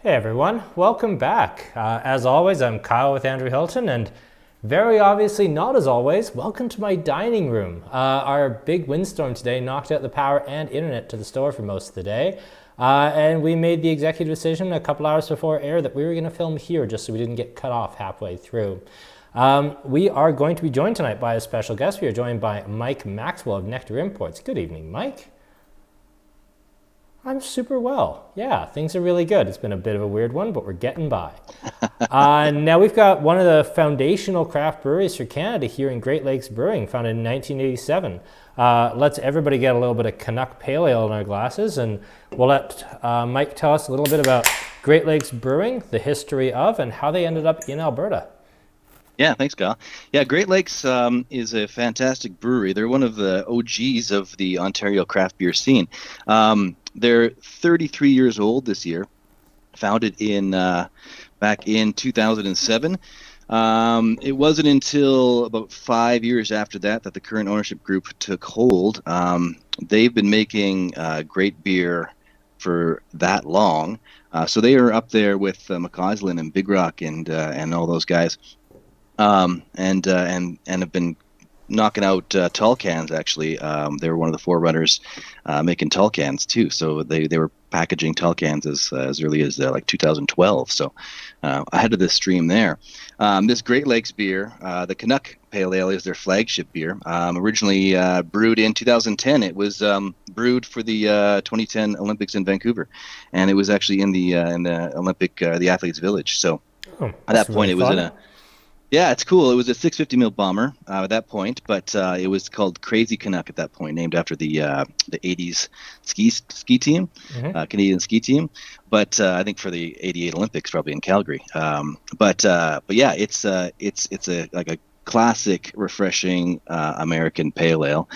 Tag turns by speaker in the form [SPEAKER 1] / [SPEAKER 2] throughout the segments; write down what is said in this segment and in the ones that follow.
[SPEAKER 1] Hey everyone, welcome back. As always, I'm Kyle with Andrew Hilton, and very obviously not as always, welcome to my dining room. Our big windstorm today knocked out the power and internet to the store for most of the day, and we made the executive decision a couple hours before air that we were going to film here just so we didn't get cut off halfway through. We are going to be joined tonight by a special guest. We are joined by Mike Maxwell of Nectar Imports. Good evening, Mike. I'm super well. Yeah, things are really good. It's been a bit of a weird one, but we're getting by. Now we've got one of the foundational craft breweries for Canada here in Great Lakes Brewing, founded in 1987. Let's everybody get a little bit of Canuck Pale Ale in our glasses, and we'll let Mike tell us a little bit about Great Lakes Brewing, the history of, and how they ended up in Alberta.
[SPEAKER 2] Yeah, thanks, Kyle. Yeah, Great Lakes is a fantastic brewery. They're one of the OGs of the Ontario craft beer scene. They're 33 years old this year, founded back in 2007. It wasn't until about 5 years after that the current ownership group took hold. They've been making great beer for that long. So they are up there with McCausland and Big Rock and all those guys. And have been knocking out tall cans. Actually, they were one of the forerunners making tall cans too. So they were packaging tall cans as early as like 2012. So ahead of this stream there. This Great Lakes beer, the Canuck Pale Ale, is their flagship beer. Originally brewed in 2010. It was brewed for the 2010 Olympics in Vancouver, and it was actually in the Olympic the Athletes Village. So at that point,
[SPEAKER 1] really
[SPEAKER 2] it was
[SPEAKER 1] fun.
[SPEAKER 2] in a Yeah, it's cool. It was a 650 ml bomber at that point, but it was called Crazy Canuck at that point, named after the 80s ski team, Canadian ski team. But I think for the '88 Olympics, probably in Calgary. But yeah, it's a classic, refreshing American pale ale.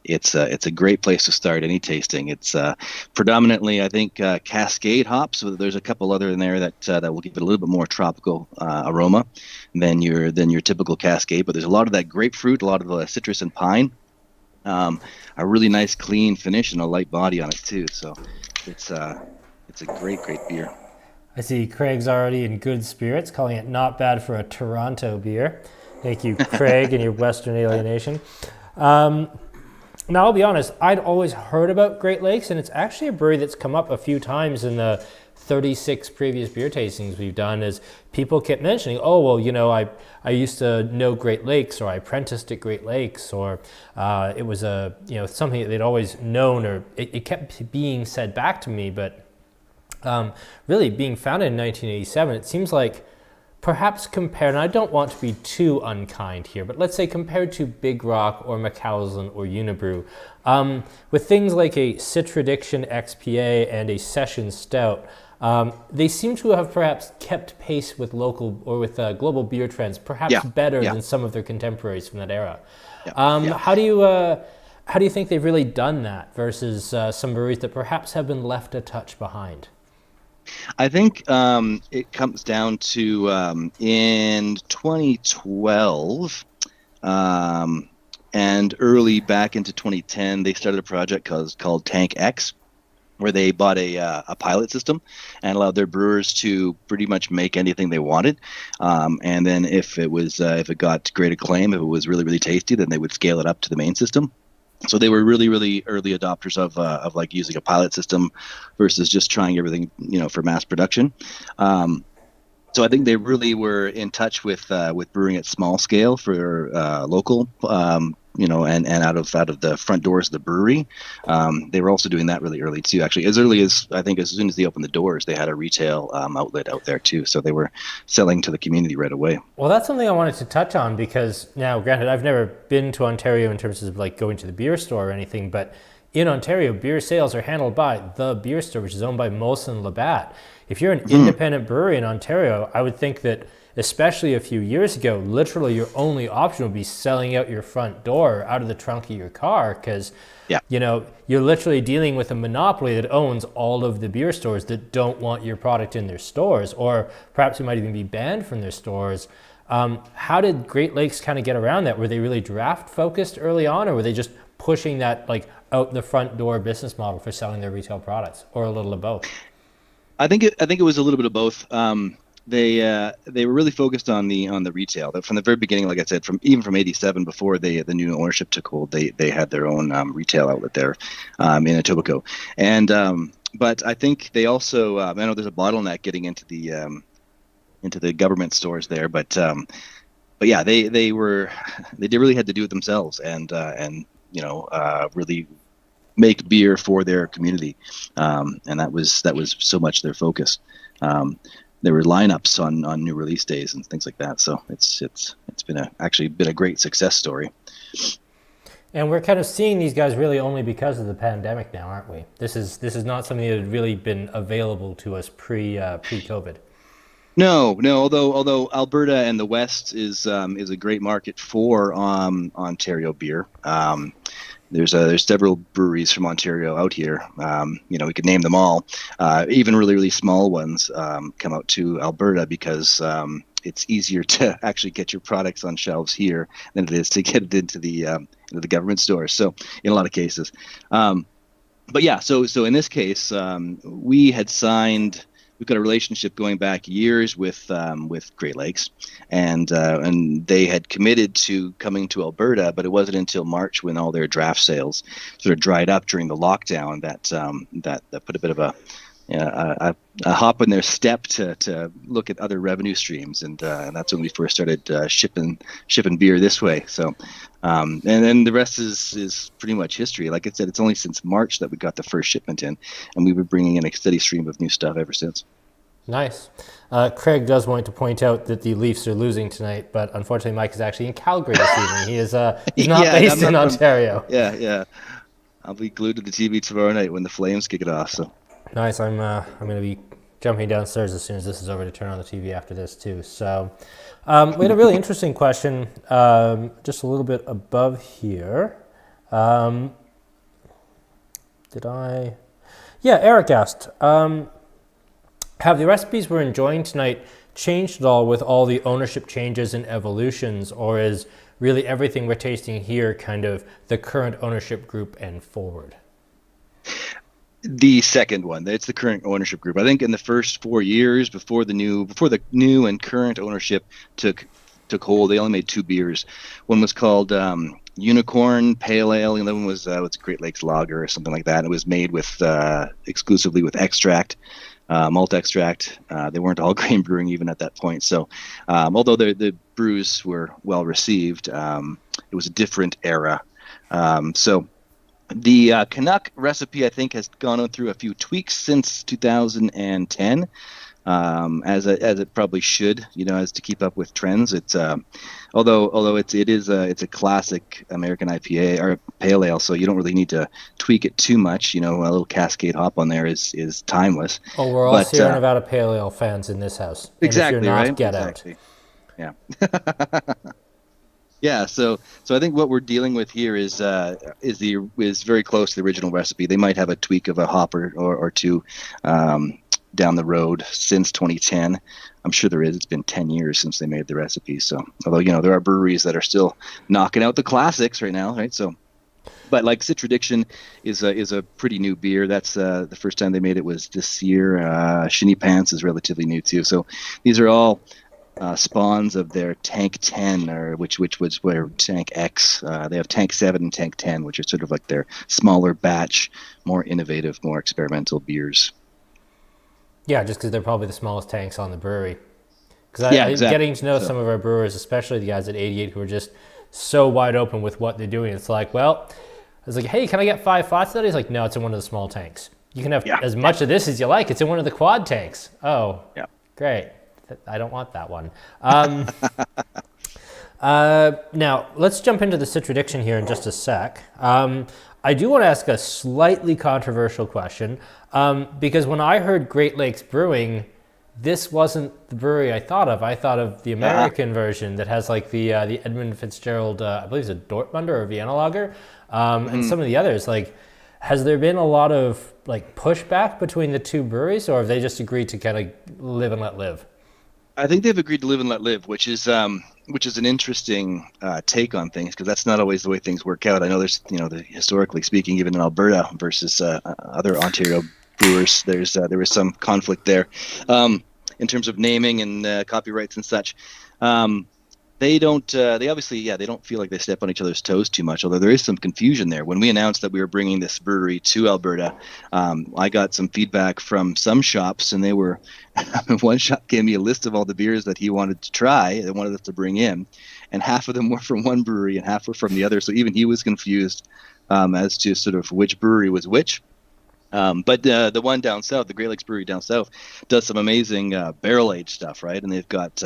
[SPEAKER 2] It's a great place to start any tasting. It's predominantly, I think, Cascade hops. So there's a couple other in there that will give it a little bit more tropical aroma than your typical Cascade. But there's a lot of that grapefruit, a lot of the citrus and pine. A really nice, clean finish and a light body on it too. So it's a great beer.
[SPEAKER 1] I see Craig's already in good spirits, calling it not bad for a Toronto beer. Thank you, Craig, and your Western alienation. Now, I'll be honest, I'd always heard about Great Lakes, and it's actually a brewery that's come up a few times in the 36 previous beer tastings we've done, as people kept mentioning, oh, well, you know, I used to know Great Lakes, or I apprenticed at Great Lakes, or it was something that they'd always known, or it kept being said back to me, but really being founded in 1987, it seems like perhaps compared, and I don't want to be too unkind here, but let's say compared to Big Rock or McCausland or Unibrew, with things like a Citraddiction XPA and a Session Stout, they seem to have perhaps kept pace with local or with global beer trends, perhaps better than some of their contemporaries from that era. How do you think they've really done that versus some breweries that perhaps have been left a touch behind?
[SPEAKER 2] I think it comes down to in 2012 and early back into 2010, they started a project called Tank X, where they bought a pilot system and allowed their brewers to pretty much make anything they wanted. And then if it got great acclaim, if it was really, really tasty, then they would scale it up to the main system. So they were really, really early adopters of like using a pilot system versus just trying everything, for mass production. So I think they really were in touch with brewing at small scale for local, and out of the front doors of the brewery. They were also doing that really early too. Actually, as early as I think as soon as they opened the doors, they had a retail outlet out there too. So they were selling to the community right away.
[SPEAKER 1] Well, that's something I wanted to touch on, because now, granted, I've never been to Ontario in terms of like going to the beer store or anything, but in Ontario, beer sales are handled by the beer store, which is owned by Molson Labatt. If you're an independent brewery in Ontario, I would think that, especially a few years ago, literally your only option would be selling out your front door out of the trunk of your car, because you're literally dealing with a monopoly that owns all of the beer stores that don't want your product in their stores, or perhaps it might even be banned from their stores. How did Great Lakes kind of get around that? Were they really draft focused early on, or were they just pushing that like out the front door business model for selling their retail products, or a little of both?
[SPEAKER 2] I think it was a little bit of both. They were really focused on the retail. That from the very beginning, like I said, from '87, before the new ownership took hold, they had their own retail outlet there in Etobicoke. And but I think they also I know there's a bottleneck getting into the government stores there, but yeah, they really had to do it themselves and really make beer for their community, and that was so much their focus. There were lineups on new release days and things like that. So it's actually been a great success story.
[SPEAKER 1] And we're kind of seeing these guys really only because of the pandemic now, aren't we? This is not something that had really been available to us pre-COVID.
[SPEAKER 2] No. Although Alberta and the West is a great market for Ontario beer. There's several breweries from Ontario out here. We could name them all. Even really, really small ones come out to Alberta because it's easier to actually get your products on shelves here than it is to get it into the government stores. So in a lot of cases, but yeah. So in this case, we had signed. We've got a relationship going back years with Great Lakes, and they had committed to coming to Alberta, but it wasn't until March when all their draft sales sort of dried up during the lockdown that put a bit of a hop in their step to look at other revenue streams, and that's when we first started shipping beer this way. So, and then the rest is pretty much history. Like I said, it's only since March that we got the first shipment in, and we've been bringing in a steady stream of new stuff ever since.
[SPEAKER 1] Nice. Craig does want to point out that the Leafs are losing tonight, but unfortunately Mike is actually in Calgary this evening. He is he's not based in Ontario.
[SPEAKER 2] Yeah. I'll be glued to the TV tomorrow night when the Flames kick it off. So.
[SPEAKER 1] Nice. I'm going to be jumping downstairs as soon as this is over to turn on the TV after this too. So we had a really interesting question just a little bit above here. Yeah, Eric asked, have the recipes we're enjoying tonight changed at all with all the ownership changes and evolutions, or is really everything we're tasting here kind of the current ownership group and forward?
[SPEAKER 2] The second one, it's the current ownership group. I think in the first 4 years before the new and current ownership took hold, they only made two beers. One was called Unicorn Pale Ale, and the other one was it's Great Lakes Lager or something like that. It was made with exclusively with extract, malt extract. They weren't all grain brewing even at that point. So although the brews were well received, it was a different era. So the Canuck recipe, I think, has gone on through a few tweaks since 2010, as it probably should, as to keep up with trends. It's although it's a classic American IPA or pale ale, so you don't really need to tweak it too much. A little Cascade hop on there is timeless.
[SPEAKER 1] Oh, we're all Sierra Nevada pale ale fans in this house.
[SPEAKER 2] Exactly,
[SPEAKER 1] and if you're not,
[SPEAKER 2] right?
[SPEAKER 1] Get
[SPEAKER 2] exactly. Out. Yeah. Yeah, so I think what we're dealing with here is very close to the original recipe. They might have a tweak of a hop or two down the road since 2010. I'm sure there is. It's been 10 years since they made the recipe. So, although there are breweries that are still knocking out the classics right now, right? So, but like Citraddiction is a pretty new beer. That's the first time they made it was this year. Shinny Pants is relatively new too. So these are all spawns of their Tank 10, or which was where Tank X. They have Tank 7 and Tank 10, which are sort of like their smaller batch, more innovative, more experimental beers.
[SPEAKER 1] Yeah, just because they're probably the smallest tanks on the brewery. Because
[SPEAKER 2] exactly.
[SPEAKER 1] Getting to know some of our brewers, especially the guys at 88 who are just so wide open with what they're doing. It's like, well, I was like, hey, can I get 5 thoughts of that? He's like, no, it's in one of the small tanks. You can have as much of this as you like. It's in one of the quad tanks. Oh, yeah, great. I don't want that one. Now, let's jump into the Citraddiction here in just a sec. I do want to ask a slightly controversial question, because when I heard Great Lakes Brewing, this wasn't the brewery I thought of. I thought of the American version that has like the Edmund Fitzgerald, I believe it's a Dortmunder or Vienna lager, and some of the others. Like, has there been a lot of like pushback between the two breweries, or have they just agreed to kind of live and let live?
[SPEAKER 2] I think they've agreed to live and let live, which is an interesting take on things, because that's not always the way things work out. I know there's, historically speaking, even in Alberta versus other Ontario brewers. There was some conflict there in terms of naming and copyrights and such. They don't. They obviously, they don't feel like they step on each other's toes too much. Although there is some confusion there. When we announced that we were bringing this brewery to Alberta, I got some feedback from some shops, and they were. One shop gave me a list of all the beers that he wanted to try. They wanted us to bring in, and half of them were from one brewery and half were from the other. So even he was confused as to sort of which brewery was which. But the one down south, the Great Lakes Brewery down south, does some amazing barrel aged stuff, right? And they've got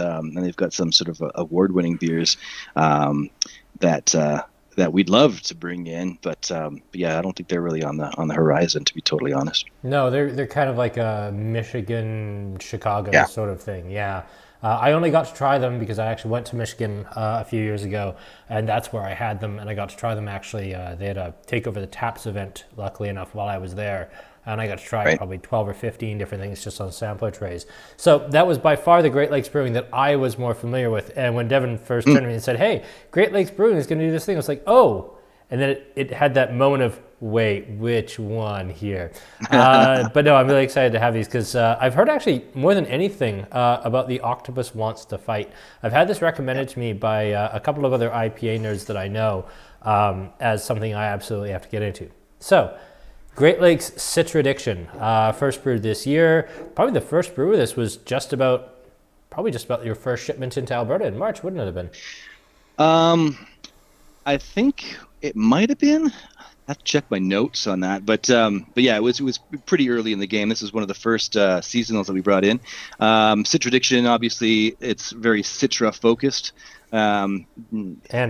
[SPEAKER 2] some sort of award-winning beers that we'd love to bring in, but yeah, I don't think they're really on the horizon, to be totally honest.
[SPEAKER 1] No, they're kind of like a Michigan, Chicago sort of thing. Yeah. I only got to try them because I actually went to Michigan a few years ago, and that's where I had them, and I got to try them actually. They had a Take Over the Taps event, luckily enough, while I was there, and I got to try probably 12 or 15 different things just on sampler trays. So that was by far the Great Lakes Brewing that I was more familiar with, and when Devin first turned to me and said, hey, Great Lakes Brewing is going to do this thing, I was like, oh, and then it had that moment of, wait, which one here? But no, I'm really excited to have these because I've heard actually more than anything about the Octopus Wants to Fight. I've had this recommended to me by a couple of other IPA nerds that I know as something I absolutely have to get into. So, Great Lakes Citraddiction, first brewed this year. Probably the first brew of this was just about your first shipment into Alberta in March, wouldn't it have been?
[SPEAKER 2] I think it might have been. I have to check my notes on that, but yeah, it was pretty early in the game. This is one of the first seasonals that we brought in. Citraddiction, obviously, it's very Citra focused.
[SPEAKER 1] And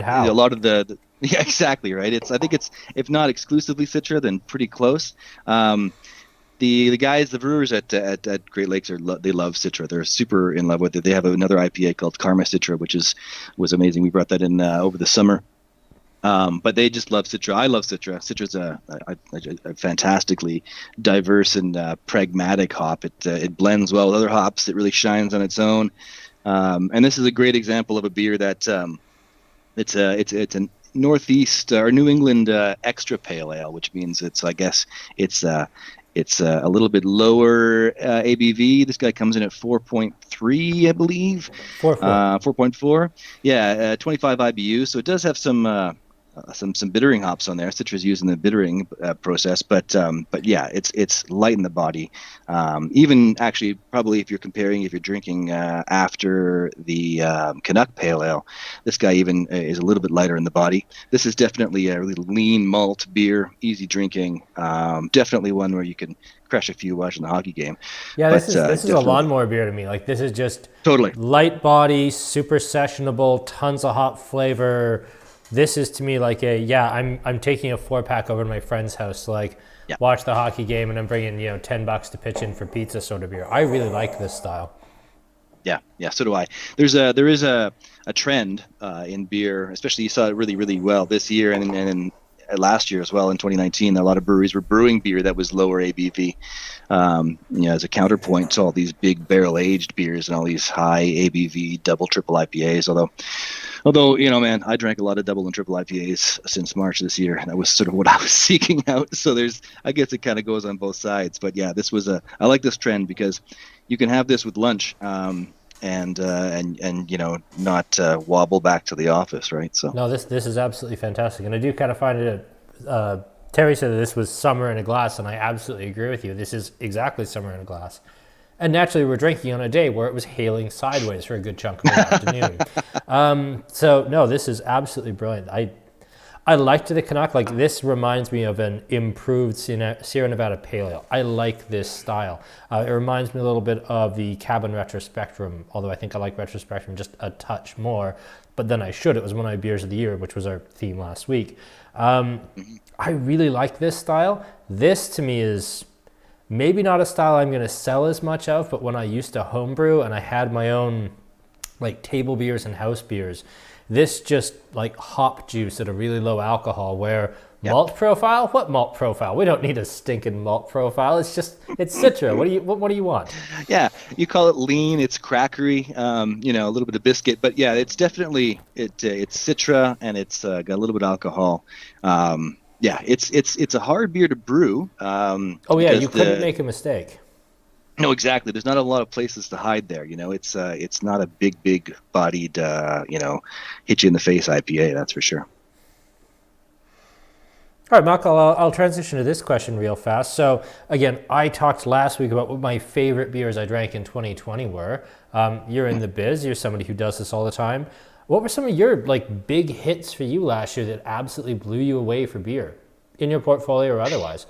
[SPEAKER 1] how
[SPEAKER 2] a lot of the yeah, exactly right. I think it's if not exclusively Citra, then pretty close. The guys, the brewers at Great Lakes they love Citra. They're super in love with it. They have another IPA called Karma Citra, which was amazing. We brought that in over the summer. But they just love Citra. I love Citra. Citra's a fantastically diverse and pragmatic hop. It blends well with other hops. It really shines on its own. And this is a great example of a beer that it's a Northeast or New England extra pale ale, which means it's a little bit lower ABV. This guy comes in at 4.3, I believe. 4.4. Yeah, 25 IBU. So it does have some bittering hops on there. Citra's using the bittering process, but yeah, it's light in the body. Even actually, probably if you're drinking after the Canuck Pale Ale, this guy even is a little bit lighter in the body. This is definitely a really lean malt beer, easy drinking. Definitely one where you can crush a few watching the hockey game.
[SPEAKER 1] Yeah, this is a lawnmower beer to me. Like, this is just
[SPEAKER 2] totally
[SPEAKER 1] light body, super sessionable, tons of hop flavor. This is to me like I'm taking a 4-pack over to my friend's house to watch the hockey game, and I'm bringing $10 to pitch in for pizza sort of beer. I really like this style.
[SPEAKER 2] Yeah, so do I. There is a trend in beer, especially you saw it really, really well this year and last year as well in 2019. A lot of breweries were brewing beer that was lower ABV, as a counterpoint to all these big barrel aged beers and all these high ABV double, triple IPAs. Although, man, I drank a lot of double and triple IPAs since March this year, and that was sort of what I was seeking out. So I guess it kind of goes on both sides. But yeah, I like this trend because you can have this with lunch, and not wobble back to the office, right? So
[SPEAKER 1] no, this is absolutely fantastic, and I do kind of find it. Terry said that this was summer in a glass, and I absolutely agree with you. This is exactly summer in a glass. And naturally, we're drinking on a day where it was hailing sideways for a good chunk of the afternoon. So, no, this is absolutely brilliant. I liked the Canuck. Like, this reminds me of an improved Sierra Nevada Pale Ale. I like this style. It reminds me a little bit of the Cabin Retrospectrum, although I think I like Retrospectrum just a touch more. But then I should. It was one of my beers of the year, which was our theme last week. I really like this style. This, to me, is maybe not a style I'm going to sell as much of, but when I used to homebrew and I had my own table beers and house beers, this just hop juice at a really low alcohol where malt profile? What malt profile? We don't need a stinking malt profile. It's Citra. What do you want? Yeah,
[SPEAKER 2] you call it lean. It's crackery. A little bit of biscuit, but yeah, it's definitely it's Citra and it's got a little bit of alcohol. Yeah, it's a hard beer to brew.
[SPEAKER 1] Oh yeah,
[SPEAKER 2] Because
[SPEAKER 1] you couldn't make a mistake.
[SPEAKER 2] no, exactly. There's not a lot of places to hide there. It's not a big bodied, hit you in the face IPA. That's for sure.
[SPEAKER 1] All right, Michael, I'll transition to this question real fast. So, again, I talked last week about what my favorite beers I drank in 2020 were. You're in the biz. You're somebody who does this all the time. What were some of your big hits for you last year that absolutely blew you away for beer, in your portfolio or otherwise?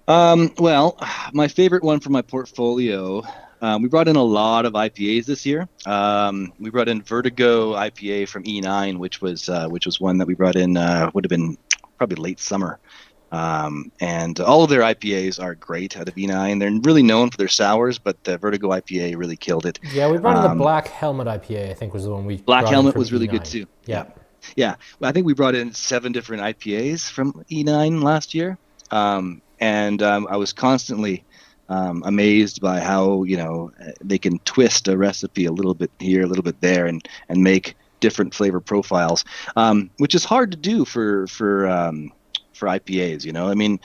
[SPEAKER 2] Well, my favorite one from my portfolio, we brought in a lot of IPAs this year. We brought in Vertigo IPA from E9, which was one that we brought in, would have been probably late summer. And all of their IPAs are great out of E9. They're really known for their sours, but the Vertigo IPA really killed it.
[SPEAKER 1] Yeah, we brought in the Black Helmet IPA, I think was the one we
[SPEAKER 2] Black
[SPEAKER 1] brought in
[SPEAKER 2] Helmet
[SPEAKER 1] from
[SPEAKER 2] was really good
[SPEAKER 1] E9.
[SPEAKER 2] too.
[SPEAKER 1] Yeah.
[SPEAKER 2] Yeah. Well, I think we brought in 7 different IPAs from E9 last year. And I was constantly amazed by how they can twist a recipe a little bit here, a little bit there, and make different flavor profiles, which is hard to do for IPAs. I mean,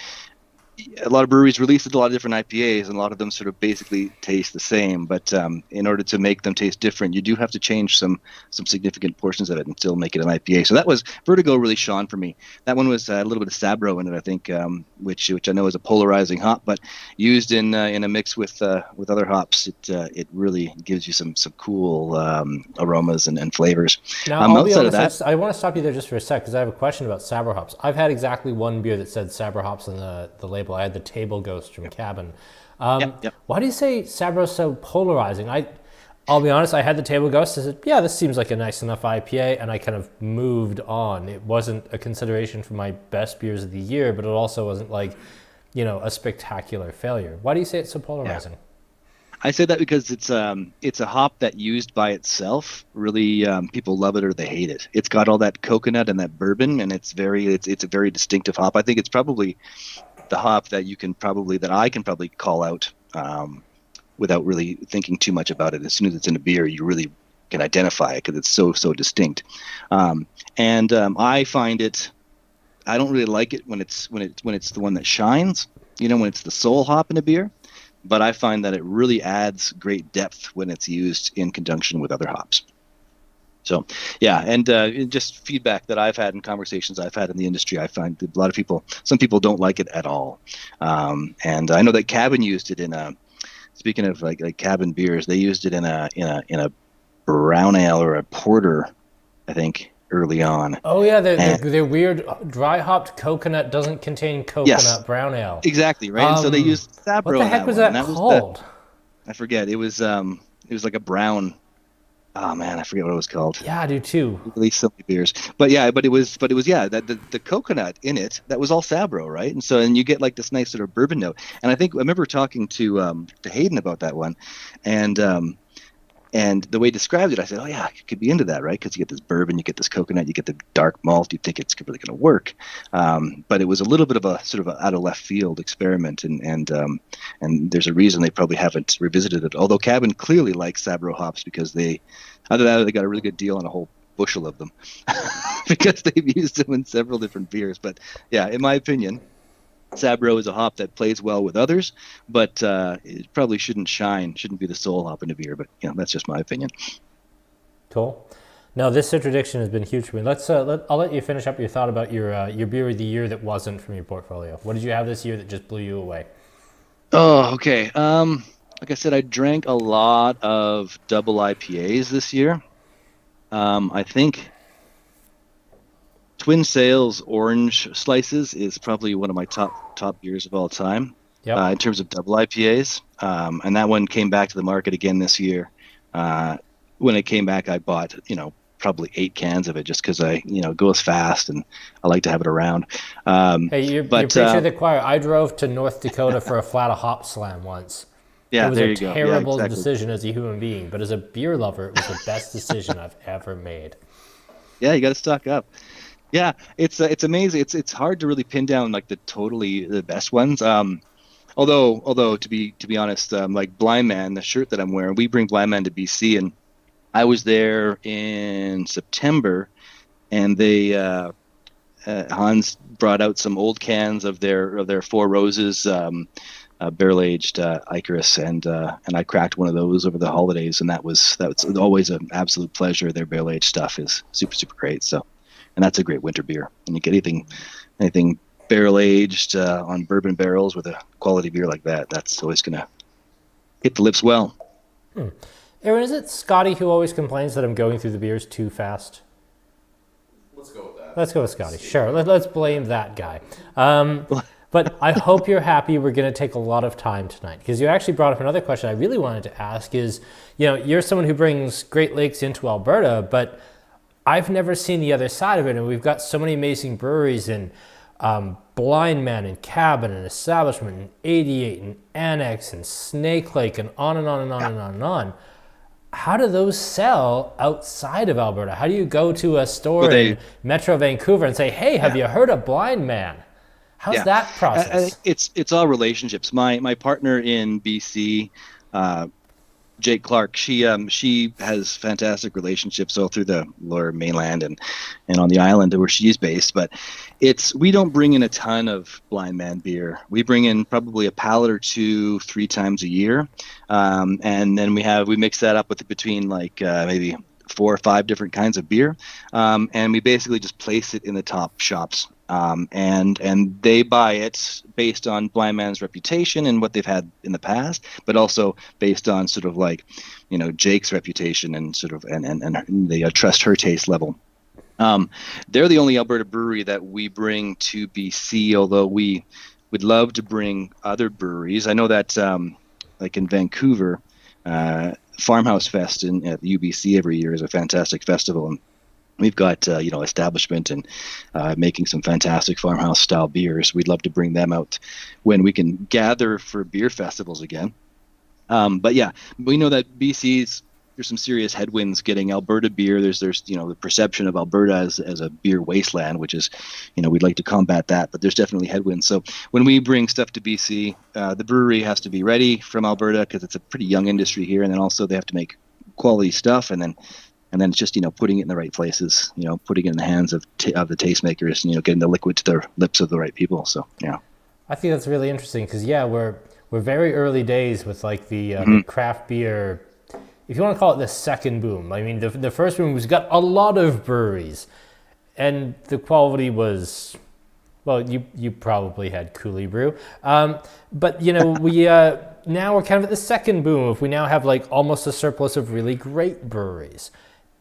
[SPEAKER 2] a lot of breweries release a lot of different IPAs, and a lot of them sort of basically taste the same. But in order to make them taste different, you do have to change some significant portions of it and still make it an IPA. So that was Vertigo really shone for me. That one was a little bit of Sabro in it, I think, which I know is a polarizing hop, but used in a mix with other hops, it really gives you some cool aromas and flavors.
[SPEAKER 1] Now, I'll be
[SPEAKER 2] Outside of
[SPEAKER 1] honest,
[SPEAKER 2] that,
[SPEAKER 1] I want to stop you there just for a sec because I have a question about Sabor Hops. I've had exactly one beer that said Sabor Hops on the label. I had the Table Ghost from Cabin.
[SPEAKER 2] Yep.
[SPEAKER 1] Why do you say Sabro's so polarizing? I'll be honest, I had the Table Ghost. I said, yeah, this seems like a nice enough IPA, and I kind of moved on. It wasn't a consideration for my best beers of the year, but it also wasn't a spectacular failure. Why do you say it's so polarizing?
[SPEAKER 2] Yeah. I say that because it's a hop that used by itself, really, people love it or they hate it. It's got all that coconut and that bourbon, and it's a very distinctive hop. I think it's probably the hop that I can probably call out without really thinking too much about it. As soon as it's in a beer, you really can identify it because it's so distinct. I find it. I don't really like it when it's the one that shines. When it's the sole hop in a beer. But I find that it really adds great depth when it's used in conjunction with other hops. So, yeah, and just feedback that I've had in conversations I've had in the industry, I find that some people don't like it at all. And I know that Cabin used it speaking of like Cabin beers, they used it in a brown ale or a porter, I think, early on.
[SPEAKER 1] Oh yeah, the weird dry hopped coconut doesn't contain coconut brown ale.
[SPEAKER 2] Exactly, right. And so they used Sabro.
[SPEAKER 1] What the heck was that called?
[SPEAKER 2] I forget. It was like a brown. Oh man, I forget what it was called.
[SPEAKER 1] Yeah, I do too.
[SPEAKER 2] Really silly beers, but it was that the coconut in it that was all Sabro, right? And so you get like this nice sort of bourbon note. And I remember talking to Hayden about that one, and the way he described it, I said, "Oh yeah, you could be into that, right? Because you get this bourbon, you get this coconut, you get the dark malt. You think it's really going to work, but it was a little bit of a sort of out of left field experiment, and there's a reason they probably haven't revisited it. Although Cabin clearly likes Sabro hops because they got a really good deal on a whole bushel of them because they've used them in several different beers. But yeah, in my opinion, Sabro is a hop that plays well with others, but it probably shouldn't be the sole hop in a beer. But that's just my opinion.
[SPEAKER 1] Cool. Now, this Citraddiction has been huge for me. I'll let you finish up your thought about your beer of the year that wasn't from your portfolio. What did you have this year that just blew you away?
[SPEAKER 2] Oh, okay. Like I said, I drank a lot of double IPAs this year. I think Twin Sails Orange Slices is probably one of my top beers of all time.
[SPEAKER 1] Yep.
[SPEAKER 2] In terms of double IPAs. And that one came back to the market again this year. When it came back, I bought, probably 8 cans of it just because it goes fast and I like to have it around.
[SPEAKER 1] Hey, you're preaching to the choir. I drove to North Dakota for a flat of hop slam once.
[SPEAKER 2] Yeah,
[SPEAKER 1] it was
[SPEAKER 2] there
[SPEAKER 1] a
[SPEAKER 2] you go.
[SPEAKER 1] terrible
[SPEAKER 2] Yeah, exactly.
[SPEAKER 1] decision as a human being, but as a beer lover, it was the best decision I've ever made.
[SPEAKER 2] Yeah, you got to stock up. Yeah, it's amazing. It's hard to really pin down like the best ones. Although to be honest, like Blind Man, the shirt that I'm wearing, we bring Blind Man to BC, and I was there in September, and they Hans brought out some old cans of their Four Roses barrel aged Icarus, and I cracked one of those over the holidays, and that was always an absolute pleasure. Their barrel aged stuff is super great. So, and that's a great winter beer. And you get anything barrel aged on bourbon barrels with a quality beer like that, that's always gonna hit the lips well.
[SPEAKER 1] Aaron, is it Scotty who always complains that I'm going through the beers too fast?
[SPEAKER 3] Let's go with that.
[SPEAKER 1] Let's go with Scotty. Sure, let's blame that guy. But I hope you're happy. We're going to take a lot of time tonight because you actually brought up another question I really wanted to ask is, you're someone who brings Great Lakes into Alberta, but I've never seen the other side of it. And we've got so many amazing breweries in Blind Man and Cabin and Establishment and 88 and Annex and Snake Lake and on and on and on and on and on. How do those sell outside of Alberta? How do you go to a store in Metro Vancouver and say, hey, have you heard of Blind Man? How's that process?
[SPEAKER 2] It's all relationships. My partner in BC, Jake Clark, she has fantastic relationships all through the lower mainland and on the island where she's based. But we don't bring in a ton of Blind Man beer. We bring in probably a pallet or two 3 times a year, and then we mix that up with between maybe 4 or 5 different kinds of beer, and we basically just place it in the top shops. And they buy it based on Blind Man's reputation and what they've had in the past, but also based on sort of Jake's reputation and sort of and they trust her taste level. They're the only Alberta brewery that we bring to BC, although we would love to bring other breweries. I know that like in Vancouver, Farmhouse Fest at the UBC every year is a fantastic festival, and we've got Establishment and making some fantastic farmhouse style beers. We'd love to bring them out when we can gather for beer festivals again. But yeah, we know that there's some serious headwinds getting Alberta beer. There's the perception of Alberta as a beer wasteland, which is we'd like to combat that, but there's definitely headwinds. So when we bring stuff to BC, the brewery has to be ready from Alberta because it's a pretty young industry here, and then also they have to make quality stuff, and then it's just putting it in the right places, putting it in the hands of the tastemakers, getting the liquid to the lips of the right people. So yeah,
[SPEAKER 1] I think that's really interesting because we're very early days with the craft beer. If you want to call it the second boom, I mean the first boom was got a lot of breweries, and the quality was, well, you probably had Coulee Brew, but we now we're kind of at the second boom. If we now have almost a surplus of really great breweries.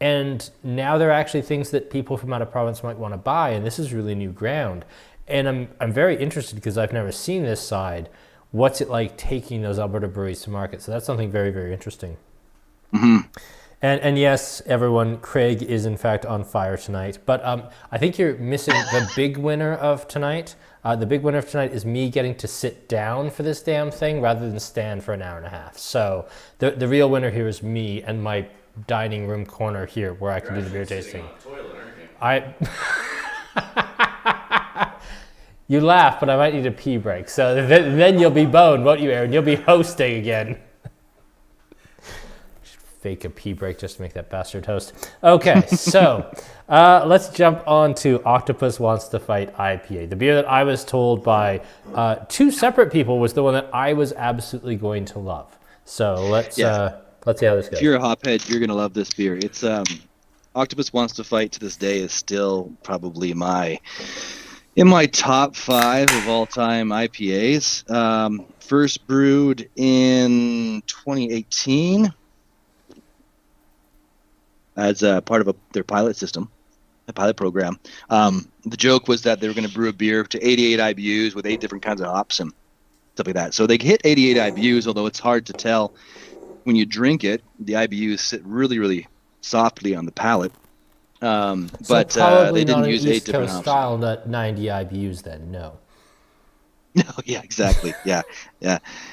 [SPEAKER 1] And now there are actually things that people from out of province might want to buy, and this is really new ground. And I'm very interested because I've never seen this side. What's it like taking those Alberta breweries to market? So that's something very, very interesting.
[SPEAKER 2] Mm-hmm.
[SPEAKER 1] And yes, everyone, Craig is in fact on fire tonight. But I think you're missing the big winner of tonight. The big winner of tonight is me getting to sit down for this damn thing rather than stand for an hour and a half. So the real winner here is me and my dining room corner here where I can do the beer tasting.
[SPEAKER 3] Toilet, aren't you?
[SPEAKER 1] You laugh, but I might need a pee break. So then you'll be boned, won't you, Aaron? You'll be hosting again. Fake a pee break just to make that bastard host. Okay, so let's jump on to Octopus Wants to Fight IPA. The beer that I was told by 2 separate people was the one that I was absolutely going to love. So let's see how this goes.
[SPEAKER 2] If you're a hophead, you're gonna love this beer. It's Octopus Wants to Fight to this day is still probably in my top 5 of all time IPAs. First brewed in 2018 as a part of their pilot system, a pilot program. The joke was that they were going to brew a beer to 88 IBUs with 8 different kinds of hops and stuff like that. So they hit 88 IBUs, although it's hard to tell when you drink it. The IBUs sit really, really softly on the palate. But they didn't use 8 different hops.
[SPEAKER 1] Style, not 90 IBUs then, no.
[SPEAKER 2] No, yeah, exactly. Yeah.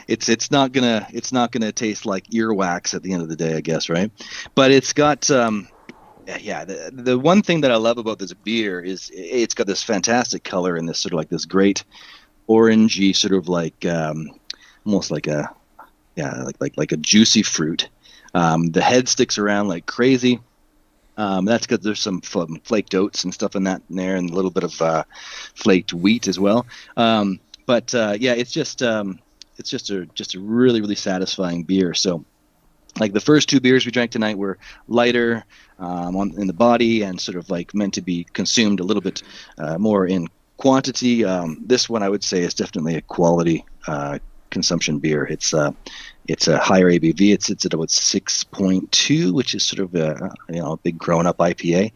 [SPEAKER 2] It's not gonna taste like earwax at the end of the day, I guess, right? But it's got the one thing that I love about this beer is it's got this fantastic color and this sort of this great orangey sort of almost like a juicy fruit. The head sticks around like crazy. That's because there's some flaked oats and stuff in there, and a little bit of flaked wheat as well. Yeah, it's just a really really satisfying beer. So, like the first two beers we drank tonight were lighter in the body and sort of like meant to be consumed a little bit more in quantity. This one I would say is definitely a quality consumption beer. It's a higher ABV. It's at about 6.2, which is sort of a big grown-up IPA,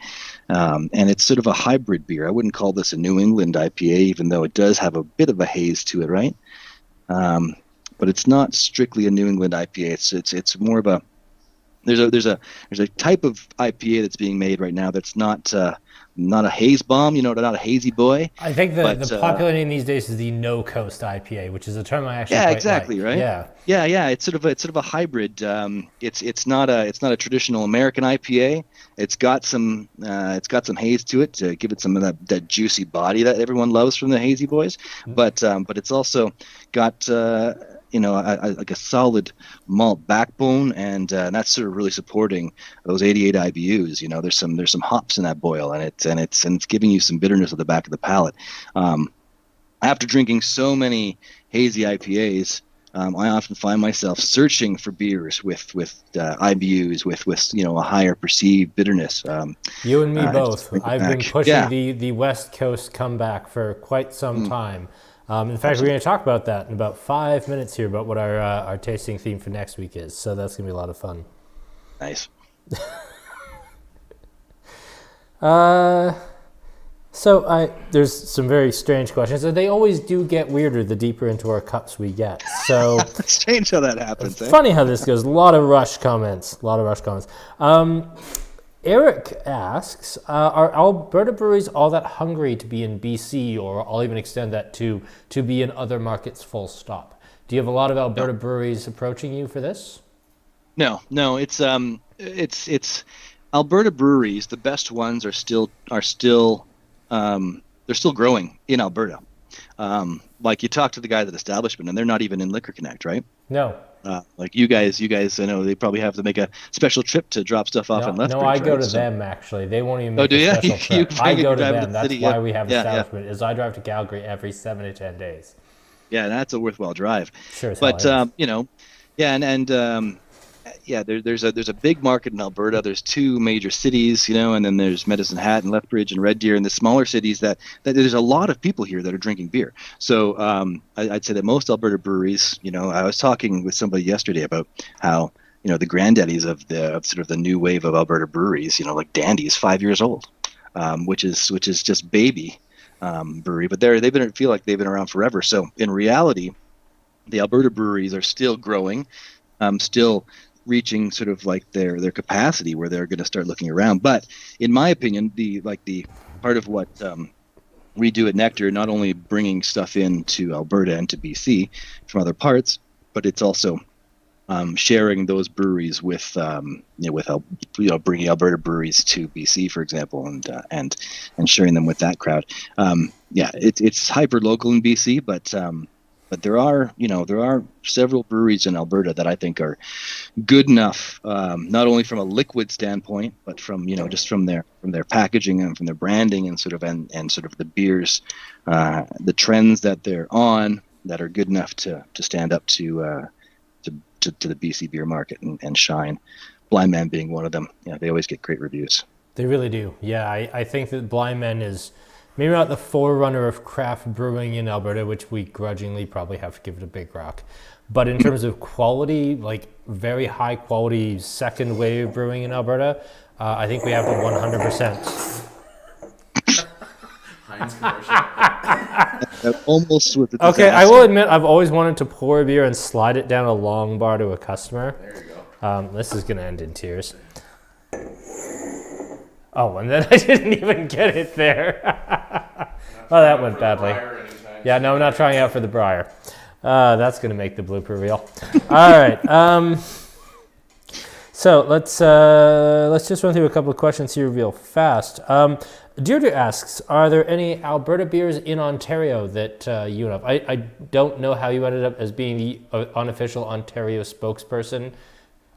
[SPEAKER 2] and it's sort of a hybrid beer. I wouldn't call this a New England IPA, even though it does have a bit of a haze to it, right? But it's not strictly a New England IPA. It's more of a there's a type of IPA that's being made right now that's not a haze bomb, not a hazy boy.
[SPEAKER 1] I think the popular name these days is the no coast IPA, which is a term I actually quite
[SPEAKER 2] exactly
[SPEAKER 1] like.
[SPEAKER 2] Right. Yeah. It's sort of a hybrid. It's not a traditional American IPA. It's got some haze to it to give it some of that juicy body that everyone loves from the hazy boys. But it's also got like a solid malt backbone, and that's sort of really supporting those 88 IBUs. There's some hops in that boil, and it's giving you some bitterness at the back of the palate. After drinking so many hazy IPAs, I often find myself searching for beers with IBUs with a higher perceived bitterness.
[SPEAKER 1] You and me both. I've been pushing the West Coast comeback for quite some time. In fact, we're going to talk about that in about 5 minutes here, about what our tasting theme for next week is. So that's going to be a lot of fun.
[SPEAKER 2] Nice.
[SPEAKER 1] There's some very strange questions, and they always do get weirder the deeper into our cups we get. So
[SPEAKER 2] it's strange how that happens.
[SPEAKER 1] It's funny how this goes. A lot of rush comments. Eric asks, are Alberta breweries all that hungry to be in BC, or I'll even extend that to be in other markets full stop? Do you have a lot of Alberta breweries approaching you for this?
[SPEAKER 2] No, it's Alberta breweries. The best ones are still they're still growing in Alberta. Like you talk to the guys at Establishment, and they're not even in Liquor Connect, right?
[SPEAKER 1] No.
[SPEAKER 2] Like you guys, I know they probably have to make a special trip to drop stuff off in Lethbridge.
[SPEAKER 1] No, I go to them actually. They won't even make a special trip. I go to them. That's why we have Establishment. Is I drive to Calgary every 7 to 10 days.
[SPEAKER 2] Yeah, that's a worthwhile drive.
[SPEAKER 1] Sure,
[SPEAKER 2] but there's a big market in Alberta. There's two major cities, and then there's Medicine Hat and Lethbridge and Red Deer, and the smaller cities that there's a lot of people here that are drinking beer. So I'd say that most Alberta breweries, I was talking with somebody yesterday about how the granddaddies of sort of the new wave of Alberta breweries, like Dandy is 5 years old, which is just baby brewery, but feel like they've been around forever. So in reality, the Alberta breweries are still growing, still reaching sort of like their capacity where they're going to start looking around. But in my opinion, the part of what we do at Nectar, not only bringing stuff into Alberta and to BC from other parts, but it's also sharing those breweries with bringing Alberta breweries to BC, for example, and sharing them with that crowd. It's hyper local in BC, but there are several breweries in Alberta that I think are good enough, not only from a liquid standpoint, but from just from their packaging and from their branding and sort of the beers, the trends that they're on that are good enough to stand up to the BC beer market and shine. Blind Man being one of them. They always get great reviews.
[SPEAKER 1] They really do. Yeah, I think that Blind Man is maybe not the forerunner of craft brewing in Alberta, which we grudgingly probably have to give it a big rock. But in terms of quality, like very high quality second wave brewing in Alberta, I think we have the 100%.
[SPEAKER 3] Heinz commercial.
[SPEAKER 2] Almost with the
[SPEAKER 1] Okay, I will admit I've always wanted to pour a beer and slide it down a long bar to a customer.
[SPEAKER 3] There you go.
[SPEAKER 1] This is going to end in tears. Oh, and then I didn't even get it there. Oh, that went badly. Yeah, no, I'm not trying out for the Briar. That's going to make the blooper reel. All right. So let's just run through a couple of questions here real fast. Deirdre asks, are there any Alberta beers in Ontario that you know of? I don't know how you ended up as being the unofficial Ontario spokesperson.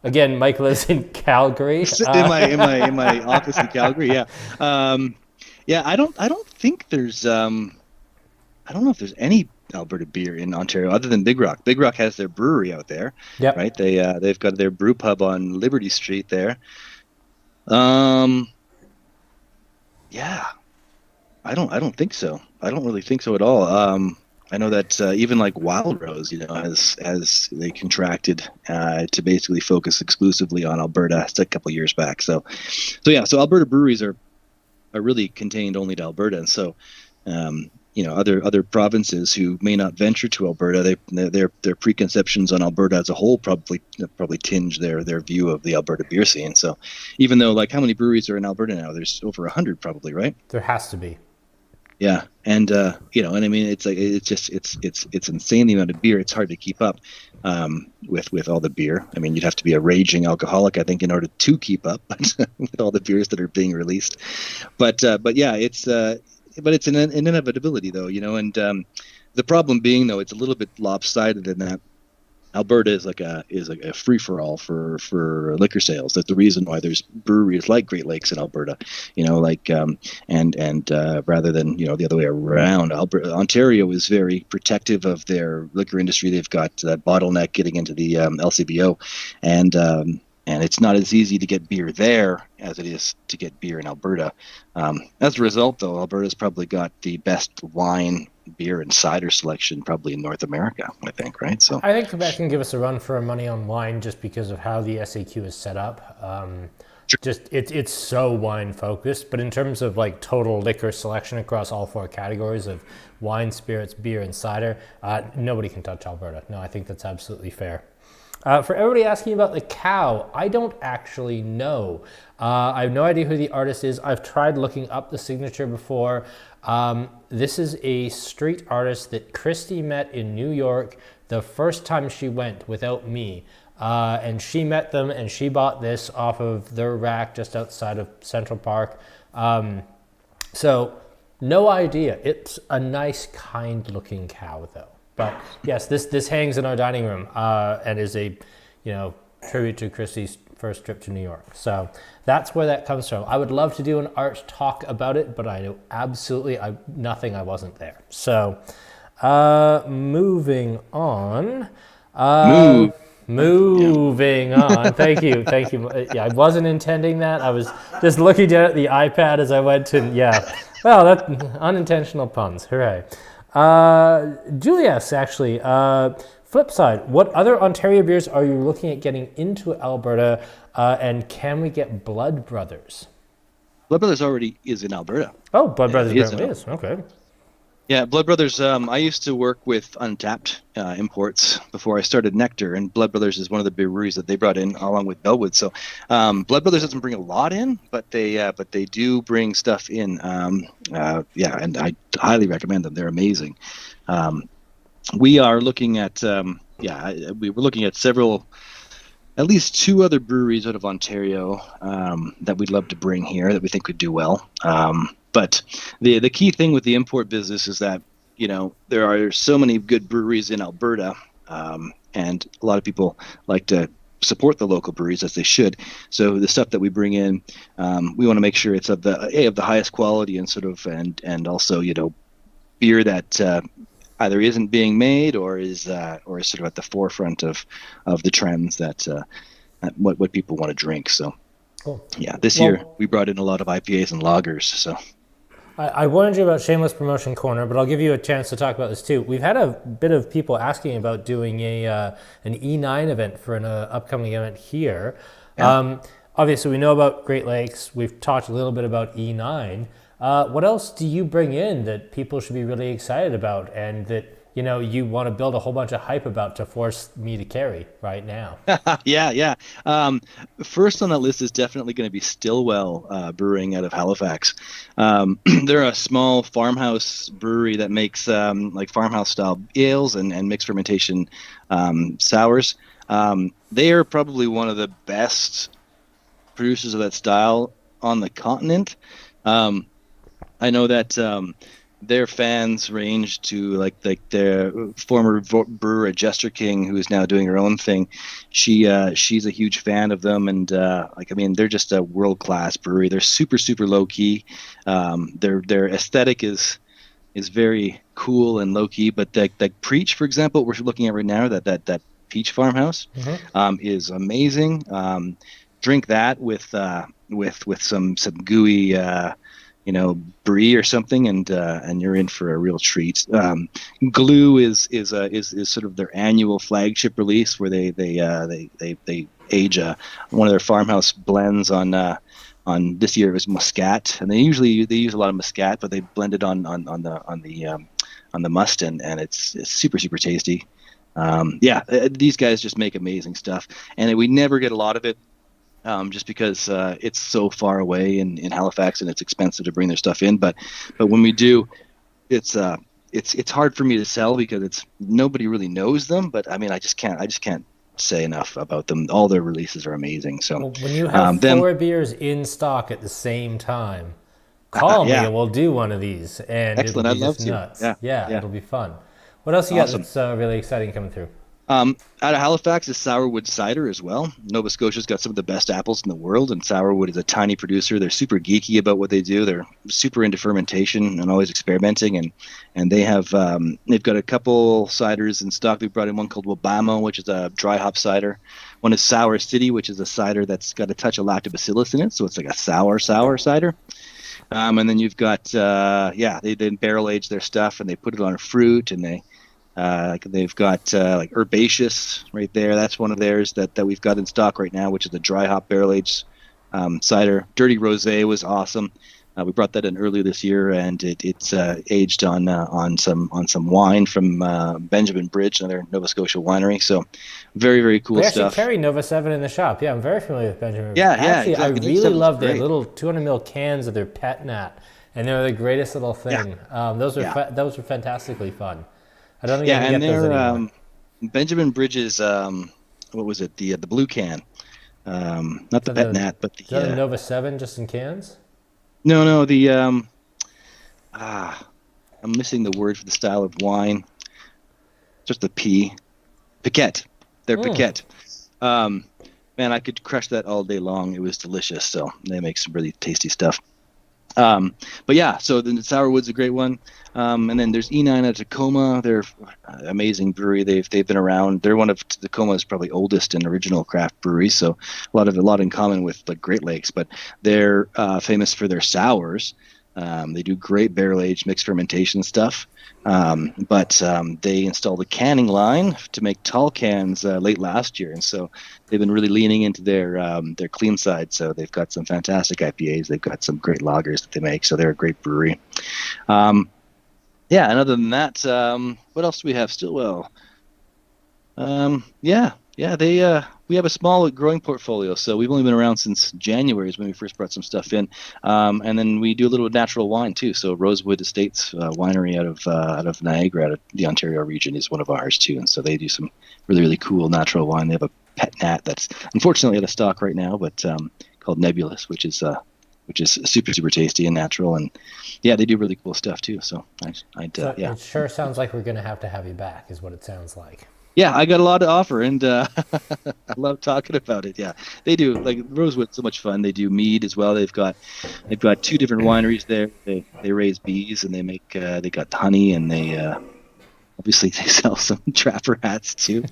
[SPEAKER 1] Again, Mike lives in Calgary.
[SPEAKER 2] Sitting in my office in Calgary. Yeah. Yeah. I don't think there's I don't know if there's any Alberta beer in Ontario other than Big Rock. Big Rock has their brewery out there,
[SPEAKER 1] Yep.
[SPEAKER 2] right? They've got their brew pub on Liberty Street there. Yeah, I don't think so. I don't really think so at all. I know that even like Wild Rose, as they contracted to basically focus exclusively on Alberta, it's a couple years back. So Alberta breweries are really contained only to Alberta, and so other provinces who may not venture to Alberta, their preconceptions on Alberta as a whole probably tinge their view of the Alberta beer scene. So even though, like, how many breweries are in Alberta now? There's over 100 probably, right?
[SPEAKER 1] There has to be.
[SPEAKER 2] Yeah, and and I mean, it's like it's insane the amount of beer. It's hard to keep up with all the beer. I mean, you'd have to be a raging alcoholic, I think, in order to keep up with all the beers that are being released. But yeah, it's an inevitability, though, and the problem being, though, it's a little bit lopsided in that Alberta is like a free for all for liquor sales. That's the reason why there's breweries like Great Lakes in Alberta, and rather than the other way around. Ontario is very protective of their liquor industry. They've got that bottleneck getting into the LCBO, and it's not as easy to get beer there as it is to get beer in Alberta. As a result, though, Alberta's probably got the best wine, beer, and cider selection probably in North America, I think, right? So
[SPEAKER 1] I think Quebec can give us a run for our money on wine just because of how the SAQ is set up. Just it's so wine focused, but in terms of like total liquor selection across all four categories of wine, spirits, beer, and cider, nobody can touch Alberta. No, I think that's absolutely fair. For everybody asking about the cow, I don't actually know. I have no idea who the artist is. I've tried looking up the signature before. This is a street artist that Christy met in New York the first time she went without me. And she met them and she bought this off of their rack just outside of Central Park. So no idea. It's a nice, kind looking cow though. But yes, this hangs in our dining room and is a, tribute to Christy's first trip to New York. So that's where that comes from. I would love to do an art talk about it, but I know absolutely nothing. I wasn't there. So moving on. Moving on. Thank you. Yeah, I wasn't intending that. I was just looking down at the iPad as I went to, well, that's unintentional puns. Hooray. Julius, actually, flip side, what other Ontario beers are you looking at getting into Alberta, and can we get Blood Brothers?
[SPEAKER 2] Blood Brothers already is in Alberta.
[SPEAKER 1] Oh, Blood Brothers apparently is. Okay.
[SPEAKER 2] Yeah, Blood Brothers, I used to work with Untapped imports before I started Nectar, and Blood Brothers is one of the breweries that they brought in along with Bellwood. So Blood Brothers doesn't bring a lot in, but they do bring stuff in. And I highly recommend them. They're amazing. We are looking at we were looking at at least two other breweries out of Ontario that we'd love to bring here that we think could do well. But the key thing with the import business is that, there are so many good breweries in Alberta, and a lot of people like to support the local breweries, as they should. So the stuff that we bring in, we want to make sure it's of the highest quality and and also, beer that either isn't being made or is sort of at the forefront of the trends that what people want to drink. So
[SPEAKER 1] cool.
[SPEAKER 2] Yeah, this year we brought in a lot of IPAs and lagers. So
[SPEAKER 1] I warned you about Shameless Promotion Corner, but I'll give you a chance to talk about this too. We've had a bit of people asking about doing an E9 event for an upcoming event here. Yeah. Obviously, we know about Great Lakes. We've talked a little bit about E9. What else do you bring in that people should be really excited about and that you want to build a whole bunch of hype about to force me to carry right now?
[SPEAKER 2] Yeah. First on that list is definitely going to be Stillwell Brewing out of Halifax. They're a small farmhouse brewery that makes like farmhouse style ales and mixed fermentation sours. They are probably one of the best producers of that style on the continent. I know that their fans range to like their former brewer Jester King, who is now doing her own thing. She's a huge fan of them, and they're just a world class brewery. They're super low key. Their aesthetic is very cool and low key. But like Preach, for example, we're looking at right now, that Peach Farmhouse is amazing. Drink that with some gooey brie or something, and you're in for a real treat. Glue is sort of their annual flagship release, where they age one of their farmhouse blends on this year it was Muscat, and they use a lot of Muscat, but they blend it on the must, and it's super tasty. These guys just make amazing stuff, and we never get a lot of it. Just because it's so far away in Halifax, and it's expensive to bring their stuff in. But when we do, it's hard for me to sell because nobody really knows them. But I mean, I just can't say enough about them. All their releases are amazing. So
[SPEAKER 1] when you have four beers in stock at the same time, call me and we'll do one of these. And
[SPEAKER 2] excellent, I'd love to.
[SPEAKER 1] Nuts. Yeah, it'll be fun. What else you got that's really exciting coming through?
[SPEAKER 2] Out of Halifax is Sourwood Cider as well. Nova Scotia's got some of the best apples in the world, and Sourwood is a tiny producer. They're super geeky about what they do. They're super into fermentation and always experimenting, and they have they've got a couple ciders in stock. We brought in one called Wabamo, which is a dry hop cider. One is Sour City, which is a cider that's got a touch of lactobacillus in it, so it's like a sour cider. And then you've got they barrel age their stuff, and they put it on a fruit, and they've got like Herbaceous right there. That's one of theirs that we've got in stock right now, which is a dry hop barrel aged cider. Dirty Rosé was awesome. We brought that in earlier this year, and it's aged on some wine from Benjamin Bridge, another Nova Scotia winery. So very cool stuff. We actually
[SPEAKER 1] carry Nova 7 in the shop. Yeah, I'm very familiar with Benjamin.
[SPEAKER 2] Yeah,
[SPEAKER 1] actually,
[SPEAKER 2] exactly.
[SPEAKER 1] I really love their little 200 ml cans of their Pet Nat, and they're the greatest little thing. Those were fantastically fun. I don't think I can get those anymore.
[SPEAKER 2] Benjamin Bridge's what was it? The blue can, not the Pet Nat, but the
[SPEAKER 1] Nova 7 just in cans.
[SPEAKER 2] No, the I'm missing the word for the style of wine. Just the P. Piquette. They're Piquette. Man, I could crush that all day long. It was delicious. So they make some really tasty stuff. But yeah, so the Sourwood's a great one. And then there's E9 at Tacoma. They're an amazing brewery. They've been around. They're one of Tacoma's probably oldest and original craft breweries. So a lot in common with like Great Lakes, but they're famous for their sours. They do great barrel aged mixed fermentation stuff. But they installed a canning line to make tall cans late last year, and so they've been really leaning into their clean side. So they've got some fantastic IPAs. They've got some great lagers that they make. So they're a great brewery. And other than that, what else do we have? Stillwell. We have a small growing portfolio, so we've only been around since January is when we first brought some stuff in, and then we do a little natural wine too. So Rosewood Estates winery out of Niagara, out of the Ontario region, is one of ours too, and so they do some really cool natural wine. They have a Pet Nat that's unfortunately out of stock right now, but called Nebulous, which is super tasty and natural, and they do really cool stuff too. So
[SPEAKER 1] it sure sounds like we're gonna have to have you back, is what it sounds like.
[SPEAKER 2] Yeah, I got a lot to offer, and I love talking about it. Yeah, they do. Like Rosewood's so much fun. They do mead as well. They've got two different wineries there. They raise bees, and they got honey, and they obviously they sell some trapper hats too.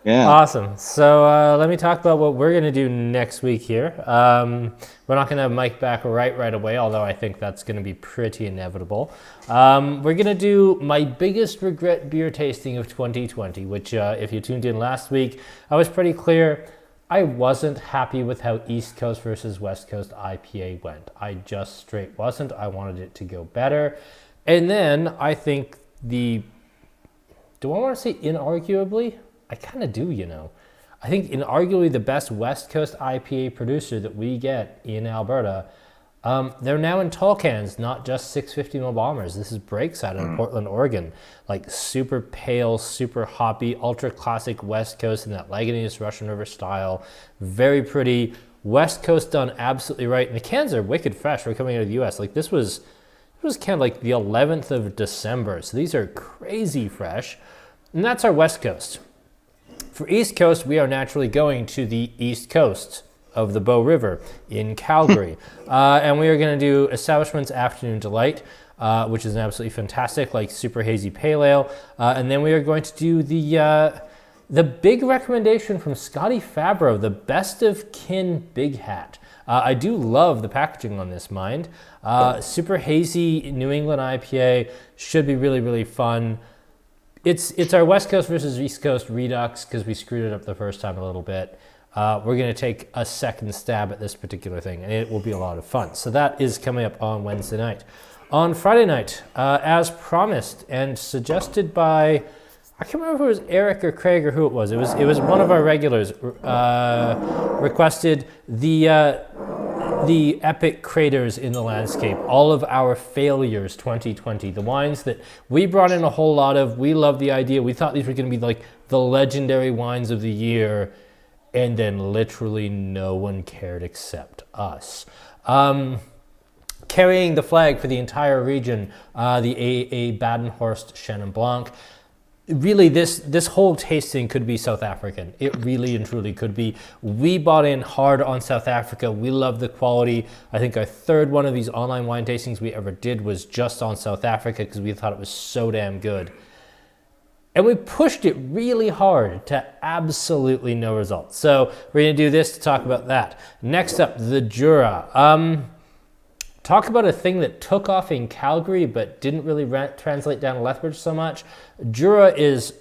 [SPEAKER 2] Yeah.
[SPEAKER 1] Awesome. So let me talk about what we're going to do next week here. We're not going to have Mike back right away, although I think that's going to be pretty inevitable. We're going to do my biggest regret beer tasting of 2020, which if you tuned in last week, I was pretty clear. I wasn't happy with how East Coast versus West Coast IPA went. I just straight wasn't. I wanted it to go better. And then I think do I want to say inarguably? I kind of do, I think inarguably the best West Coast IPA producer that we get in Alberta, they're now in tall cans, not just 650 ml bombers. This is Breakside in Portland, Oregon. Like super pale, super hoppy, ultra classic West Coast in that Lagunitas Russian River style. Very pretty. West Coast done absolutely right. And the cans are wicked fresh. We're coming out of the US. Like this was, it was kind of like the 11th of December. So these are crazy fresh. And that's our West Coast. For East Coast, we are naturally going to the East Coast of the Bow River in Calgary. And we are going to do Establishment's Afternoon Delight, which is an absolutely fantastic, like super hazy pale ale. And then we are going to do the big recommendation from Scotty Fabro, the Best of Kin Big Hat. I do love the packaging on this, mind. Super hazy New England IPA, should be really, really fun. It's our West Coast versus East Coast redux because we screwed it up the first time a little bit. We're going to take a second stab at this particular thing, and it will be a lot of fun. So that is coming up on Wednesday night. On Friday night, as promised and suggested by, I can't remember if it was Eric or Craig or who it was. It was one of our regulars requested the epic craters in the landscape, all of our failures 2020, the wines that we brought in a whole lot of. We loved the idea. We thought these were going to be like the legendary wines of the year, and then literally no one cared except us. Carrying the flag for the entire region, the A.A. Badenhorst Chenin Blanc. Really, this whole tasting could be South African. It really and truly could be. We bought in hard on South Africa. We love the quality. I think our third one of these online wine tastings we ever did was just on South Africa because we thought it was so damn good. And we pushed it really hard to absolutely no results. So we're going to do this to talk about that. Next up, the Jura. Talk about a thing that took off in Calgary but didn't really translate down to Lethbridge so much. Jura is,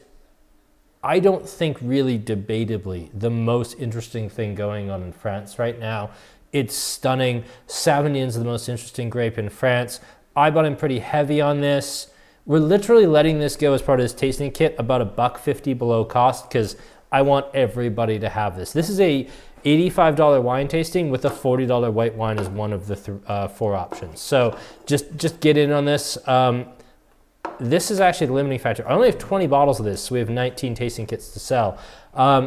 [SPEAKER 1] I don't think really debatably, the most interesting thing going on in France right now. It's stunning. Sauvignon is the most interesting grape in France. I bought in pretty heavy on this. We're literally letting this go as part of this tasting kit about $1.50 below cost because I want everybody to have this. This is a $85 wine tasting with a $40 white wine as one of the 4 options. So just get in on this. This is actually the limiting factor. I only have 20 bottles of this, so we have 19 tasting kits to sell.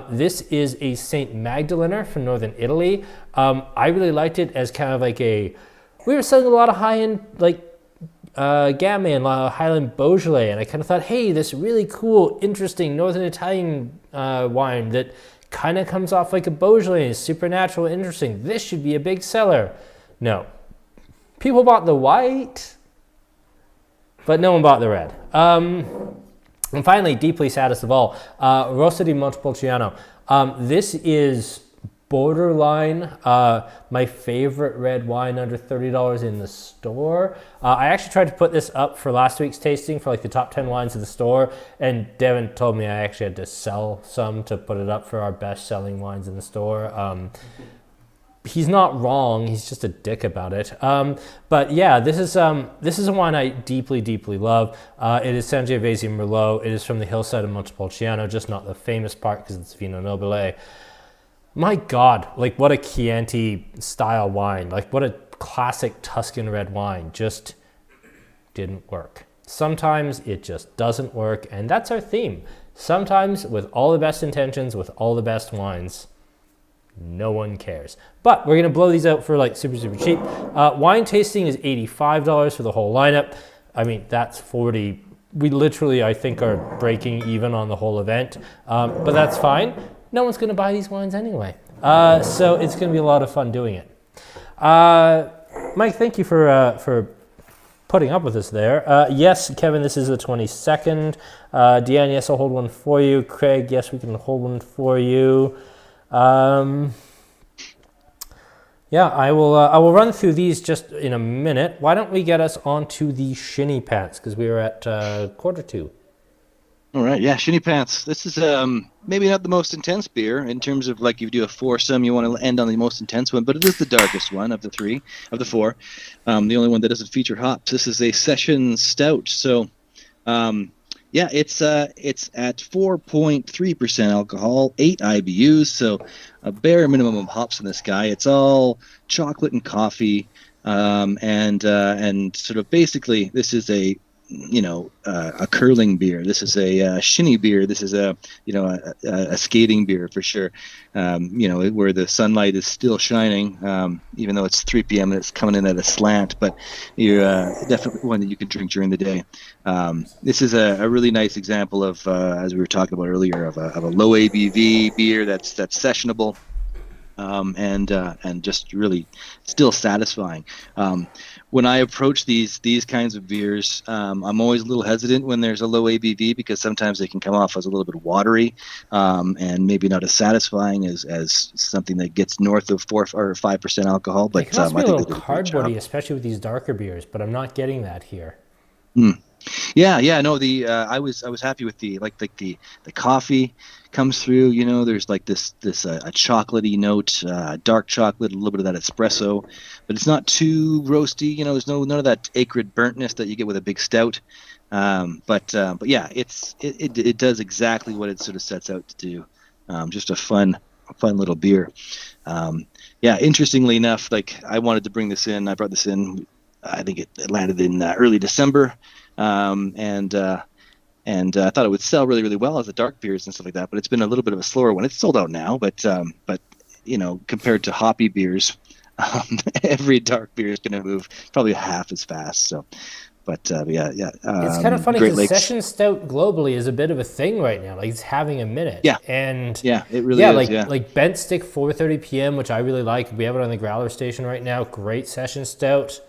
[SPEAKER 1] This is a St. Magdalener from Northern Italy. I really liked it as kind of like we were selling a lot of high-end like Gamay and Highland Beaujolais, and I kind of thought, hey, this really cool, interesting Northern Italian wine that kind of comes off like a Beaujolais, is supernatural, interesting. This should be a big seller. No. People bought the white, but no one bought the red. And finally, deeply saddest of all, Rosa di Montepulciano. This is borderline my favorite red wine under $30 in the store. I actually tried to put this up for last week's tasting for like the top 10 wines of the store, and Devin told me I actually had to sell some to put it up for our best selling wines in the store. He's not wrong, he's just a dick about it. But yeah, this is a wine I deeply, deeply love. It is Sangiovese Merlot. It is from the hillside of Montepulciano, just not the famous part because it's Vino Nobile. My God, like what a Chianti style wine, like what a classic Tuscan red wine, just didn't work. Sometimes it just doesn't work, and that's our theme. Sometimes with all the best intentions, with all the best wines, no one cares. But we're gonna blow these out for like super, super cheap. Wine tasting is $85 for the whole lineup. I mean, that's 40. We literally, I think, are breaking even on the whole event, but that's fine. No one's going to buy these wines anyway. So it's going to be a lot of fun doing it. Mike, thank you for putting up with us there. Yes, Kevin, this is the 22nd. Deanne, yes, I'll hold one for you. Craig, yes, we can hold one for you. Yeah, I will run through these just in a minute. Why don't we get us onto the Shinny Pants, because we were at quarter 2.
[SPEAKER 2] All right, yeah, Shinny Pants. This is maybe not the most intense beer in terms of like if you do a foursome, you want to end on the most intense one, but it is the darkest one of the 4. The only one that doesn't feature hops. This is a session stout, so yeah, it's at 4.3% alcohol, 8 IBUs, so a bare minimum of hops in this guy. It's all chocolate and coffee, and sort of basically this is a a curling beer. This is a Shinny beer. This is a skating beer for sure. Where the sunlight is still shining, even though it's 3 p.m. and it's coming in at a slant. But you're definitely one that you can drink during the day. This is a really nice example of, as we were talking about earlier, of a low ABV beer that's sessionable. And just really still satisfying. When I approach these kinds of beers, I'm always a little hesitant when there's a low ABV, because sometimes they can come off as a little bit watery, and maybe not as satisfying as something that gets north of 4 or 5% alcohol. But
[SPEAKER 1] it can also be
[SPEAKER 2] I
[SPEAKER 1] a
[SPEAKER 2] think
[SPEAKER 1] little
[SPEAKER 2] they did a great job.
[SPEAKER 1] cardboardy, especially with these darker beers, but I'm not getting that here.
[SPEAKER 2] Yeah, no, I was happy with the coffee comes through. There's like this a chocolatey note, dark chocolate, a little bit of that espresso, but it's not too roasty. There's none of that acrid burntness that you get with a big stout. But yeah, it does exactly what it sort of sets out to do. Just a fun little beer. Yeah, interestingly enough, like I wanted to bring this in. I brought this in. I think it landed in early December. And I thought it would sell really, really well as a dark beers and stuff like that. But it's been a little bit of a slower one. It's sold out now, but compared to hoppy beers, every dark beer is going to move probably half as fast. So, yeah.
[SPEAKER 1] It's kind of funny
[SPEAKER 2] Great
[SPEAKER 1] because
[SPEAKER 2] Lakes.
[SPEAKER 1] session stout globally is a bit of a thing right now. Like, it's having a minute.
[SPEAKER 2] Yeah.
[SPEAKER 1] And
[SPEAKER 2] Yeah, it really is.
[SPEAKER 1] Like Bent Stick 4:30 p.m., which I really like. We have it on the growler station right now. Great session stout.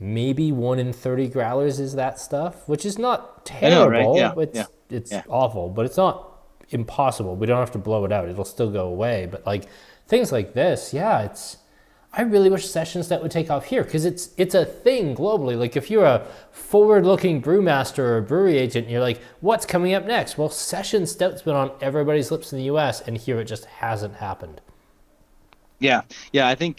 [SPEAKER 1] Maybe 1 in 30 growlers is that stuff, which is not terrible.
[SPEAKER 2] I know, right?
[SPEAKER 1] It's awful, but it's not impossible. We don't have to blow it out. It'll still go away. But like things like this, I really wish sessions that would take off here, because it's a thing globally. Like if you're a forward-looking brewmaster or a brewery agent, and you're like, what's coming up next? Well, session stout's been on everybody's lips in the U.S., and here it just hasn't happened.
[SPEAKER 2] Yeah. I think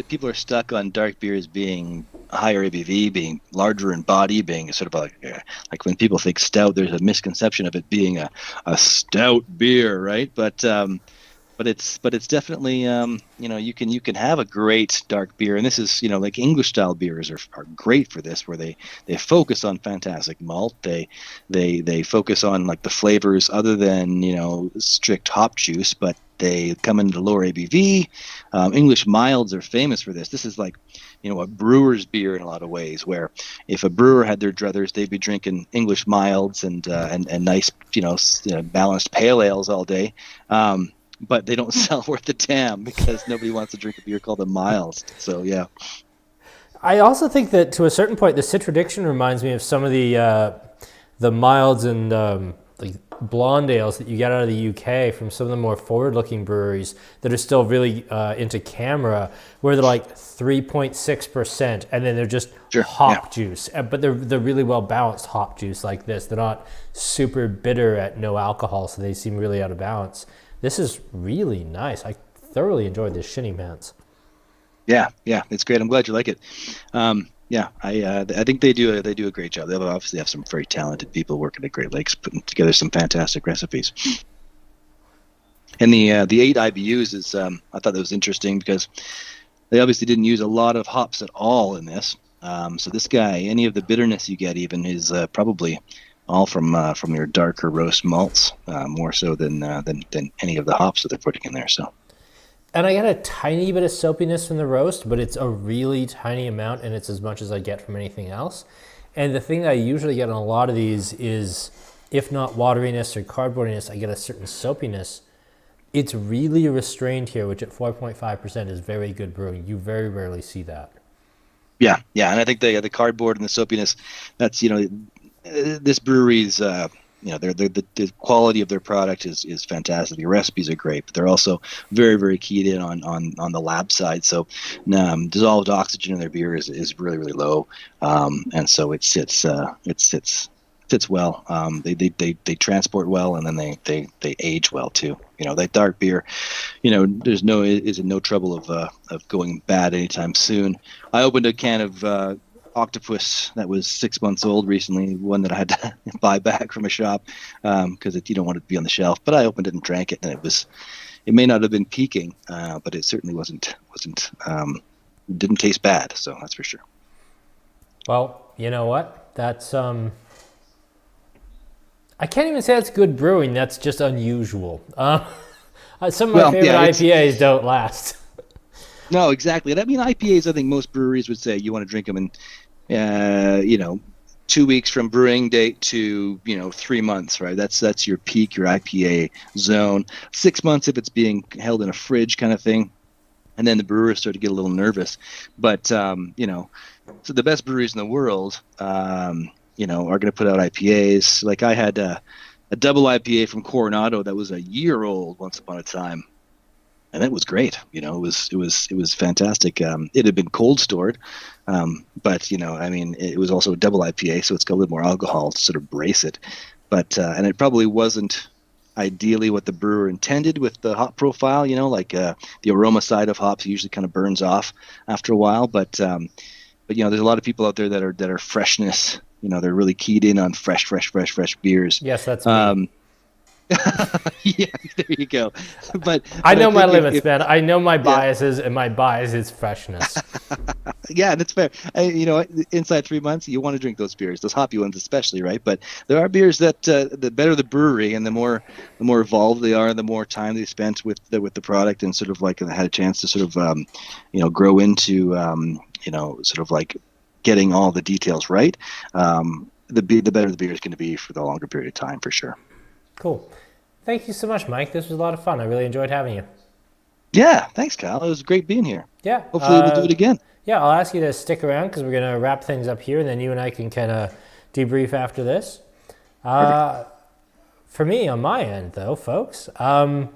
[SPEAKER 2] people are stuck on dark beers being higher ABV, being larger in body, being sort of like when people think stout, there's a misconception of it being a stout beer, right? But it's definitely you can have a great dark beer, and this is like English style beers are great for this, where they focus on fantastic malt, they focus on like the flavors other than strict hop juice, but they come into lower ABV. English milds are famous for this. This is like a brewer's beer in a lot of ways, where if a brewer had their druthers, they'd be drinking English milds and nice balanced pale ales all day. But they don't sell worth a damn, because nobody wants to drink a beer called a mild. So yeah.
[SPEAKER 1] I also think that to a certain point, the Citraddiction reminds me of some of the milds and like blonde ales that you get out of the UK from some of the more forward-looking breweries that are still really into camera, where they're like 3.6%, and then they're just hop juice, but they're really well balanced hop juice like this. They're not super bitter at no alcohol, so they seem really out of balance. This is really nice. I thoroughly enjoyed this Shinny Mance. Yeah,
[SPEAKER 2] it's great. I'm glad you like it. I think they do a great job. They obviously have some very talented people working at Great Lakes, putting together some fantastic recipes. And the 8 IBUs is I thought that was interesting, because they obviously didn't use a lot of hops at all in this. So this guy, any of the bitterness you get even is probably all from your darker roast malts, more so than any of the hops that they're putting in there. So.
[SPEAKER 1] And I get a tiny bit of soapiness from the roast, but it's a really tiny amount, and it's as much as I get from anything else. And the thing that I usually get on a lot of these is, if not wateriness or cardboardiness, I get a certain soapiness. It's really restrained here, which at 4.5% is very good brewing. You very rarely see that.
[SPEAKER 2] Yeah, and I think the cardboard and the soapiness, that's this brewery's the quality of their product is fantastic. The recipes are great, but they're also very, very keyed in on the lab side. So dissolved oxygen in their beer is really, really low, and so it sits well. They transport well, and then they age well too. That dark beer, there's no trouble of going bad anytime soon. I opened a can of Octopus that was 6 months old recently, one that I had to buy back from a shop because you don't want it to be on the shelf. But I opened it and drank it, and it may not have been peaking, but it certainly didn't taste bad. So that's for sure.
[SPEAKER 1] Well, you know what? That's I can't even say it's good brewing. That's just unusual. Some of my favorite IPAs don't last.
[SPEAKER 2] No, exactly. And I mean, IPAs, I think most breweries would say you want to drink them in, 2 weeks from brewing date to 3 months, right? That's your peak, your IPA zone. 6 months if it's being held in a fridge kind of thing, and then the brewers start to get a little nervous. But so the best breweries in the world, are going to put out IPAs. Like I had a double IPA from Coronado that was a year old once upon a time. And it was great. It was fantastic. It had been cold stored, but it was also a double IPA, so it's got a little more alcohol to sort of brace it. But and it probably wasn't ideally what the brewer intended with the hop profile. The aroma side of hops usually kind of burns off after a while. But there's a lot of people out there that are freshness. They're really keyed in on fresh beers.
[SPEAKER 1] Yes, that's me.
[SPEAKER 2] Yeah, there you go. But
[SPEAKER 1] I know my limits, man. I know my biases, and my bias is freshness.
[SPEAKER 2] Yeah, that's fair. Inside 3 months, you want to drink those beers, those hoppy ones especially, right? But there are beers that the better the brewery and the more evolved they are, the more time they spent with the product, and sort of like had a chance to sort of grow into sort of like getting all the details right. The better the beer is going to be for the longer period of time, for sure.
[SPEAKER 1] Cool. Thank you so much, Mike. This was a lot of fun. I really enjoyed having you.
[SPEAKER 2] Yeah, thanks, Kyle. It was great being here.
[SPEAKER 1] Yeah.
[SPEAKER 2] Hopefully we'll do it again.
[SPEAKER 1] Yeah, I'll ask you to stick around because we're going to wrap things up here, and then you and I can kind of debrief after this. For me, on my end, though, folks, I'm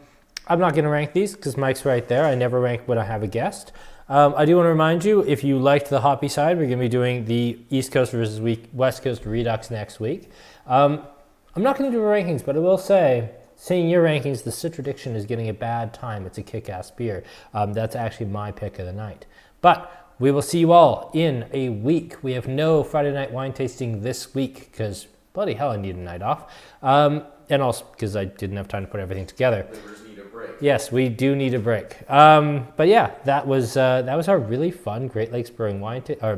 [SPEAKER 1] not going to rank these because Mike's right there. I never rank when I have a guest. I do want to remind you, if you liked the hoppy side, we're going to be doing the East Coast versus West Coast Redux next week. I'm not going to do rankings, but I will say, seeing your rankings, the Citraddiction is getting a bad time. It's a kick-ass beer. That's actually my pick of the night. But we will see you all in a week. We have no Friday night wine tasting this week because, bloody hell, I need a night off. And also because I didn't have time to put everything together. Yes, we do need a break. But yeah, that was our really fun Great Lakes Brewing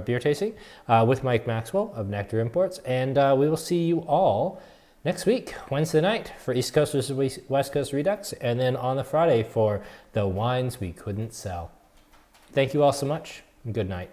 [SPEAKER 1] beer tasting with Mike Maxwell of Nectar Imports. And we will see you all next week, Wednesday night, for East Coast versus West Coast Redux, and then on the Friday for the wines we couldn't sell. Thank you all so much, and good night.